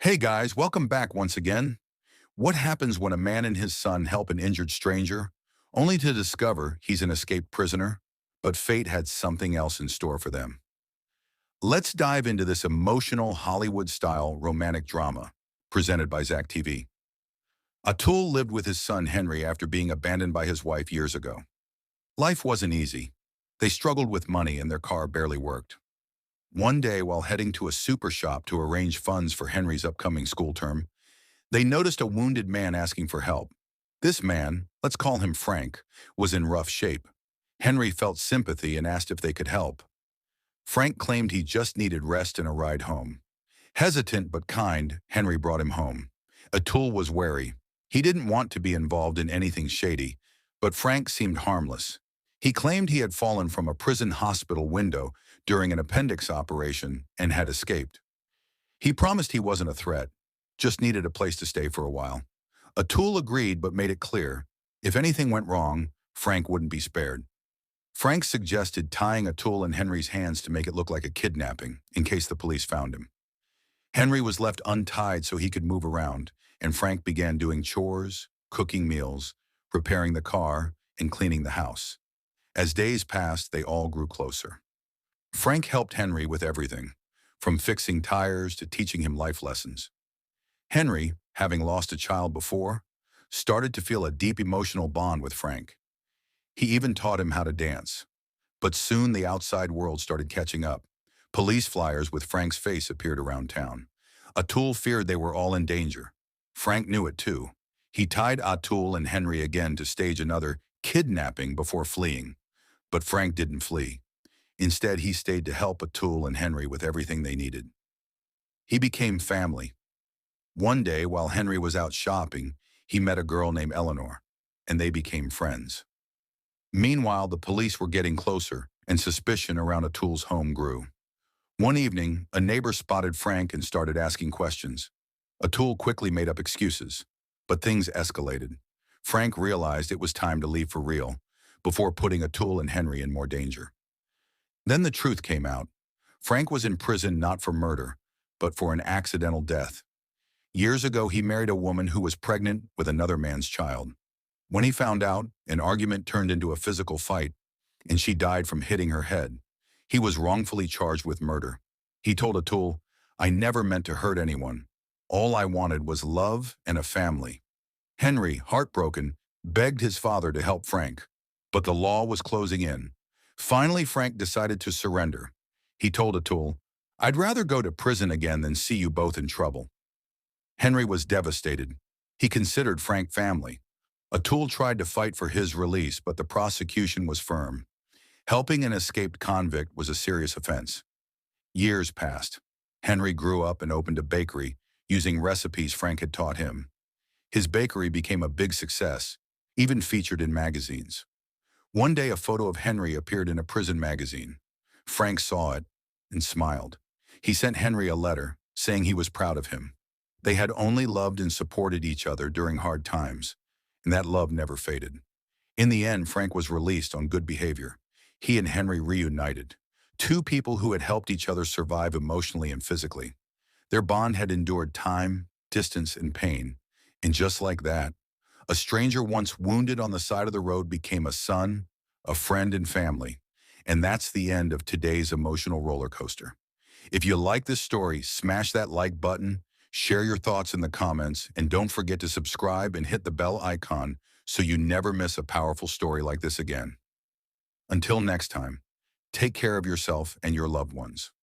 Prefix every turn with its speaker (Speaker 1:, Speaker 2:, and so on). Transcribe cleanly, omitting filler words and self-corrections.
Speaker 1: Hey guys, welcome back once again. What happens when a man and his son help an injured stranger, only to discover he's an escaped prisoner, but fate had something else in store for them? Let's dive into this emotional Hollywood-style romantic drama presented by Zack TV. Atul lived with his son Henry after being abandoned by his wife years ago. Life wasn't easy. They struggled with money and their car barely worked. One day, while heading to a super shop to arrange funds for Henry's upcoming school term, they noticed a wounded man asking for help. This man, let's call him Frank, was in rough shape. Henry felt sympathy and asked if they could help. Frank claimed he just needed rest and a ride home. Hesitant but kind, Henry brought him home. Atul was wary. He didn't want to be involved in anything shady, but Frank seemed harmless. He claimed he had fallen from a prison hospital window during an appendix operation and had escaped. He promised he wasn't a threat, just needed a place to stay for a while. Atul agreed but made it clear, if anything went wrong, Frank wouldn't be spared. Frank suggested tying Atul and Henry's hands to make it look like a kidnapping, in case the police found him. Henry was left untied so he could move around, and Frank began doing chores, cooking meals, repairing the car, and cleaning the house. As days passed, they all grew closer. Frank helped Henry with everything, from fixing tires to teaching him life lessons. Henry, having lost a child before, started to feel a deep emotional bond with Frank. He even taught him how to dance. But soon the outside world started catching up. Police flyers with Frank's face appeared around town. Atul feared they were all in danger. Frank knew it too. He tied Atul and Henry again to stage another kidnapping before fleeing. But Frank didn't flee. Instead, he stayed to help Atul and Henry with everything they needed. He became family. One day, while Henry was out shopping, he met a girl named Eleanor, and they became friends. Meanwhile, the police were getting closer, and suspicion around Atul's home grew. One evening, a neighbor spotted Frank and started asking questions. Atul quickly made up excuses, but things escalated. Frank realized it was time to leave for real, before putting Atul and Henry in more danger. Then the truth came out. Frank was in prison not for murder, but for an accidental death. Years ago, he married a woman who was pregnant with another man's child. When he found out, an argument turned into a physical fight, and she died from hitting her head. He was wrongfully charged with murder. He told Atul, "I never meant to hurt anyone. All I wanted was love and a family." Henry, heartbroken, begged his father to help Frank, but the law was closing in. Finally, Frank decided to surrender. He told Atul, "I'd rather go to prison again than see you both in trouble." Henry was devastated. He considered Frank family. Atul tried to fight for his release, but the prosecution was firm. Helping an escaped convict was a serious offense. Years passed. Henry grew up and opened a bakery using recipes Frank had taught him. His bakery became a big success, even featured in magazines. One day, a photo of Henry appeared in a prison magazine. Frank saw it and smiled. He sent Henry a letter saying he was proud of him. They had only loved and supported each other during hard times, and that love never faded. In the end, Frank was released on good behavior. He and Henry reunited, two people who had helped each other survive emotionally and physically. Their bond had endured time, distance, and pain. And just like that, a stranger once wounded on the side of the road became a son, a friend, and family. And that's the end of today's emotional roller coaster. If you like this story, smash that like button, share your thoughts in the comments, and don't forget to subscribe and hit the bell icon so you never miss a powerful story like this again. Until next time, take care of yourself and your loved ones.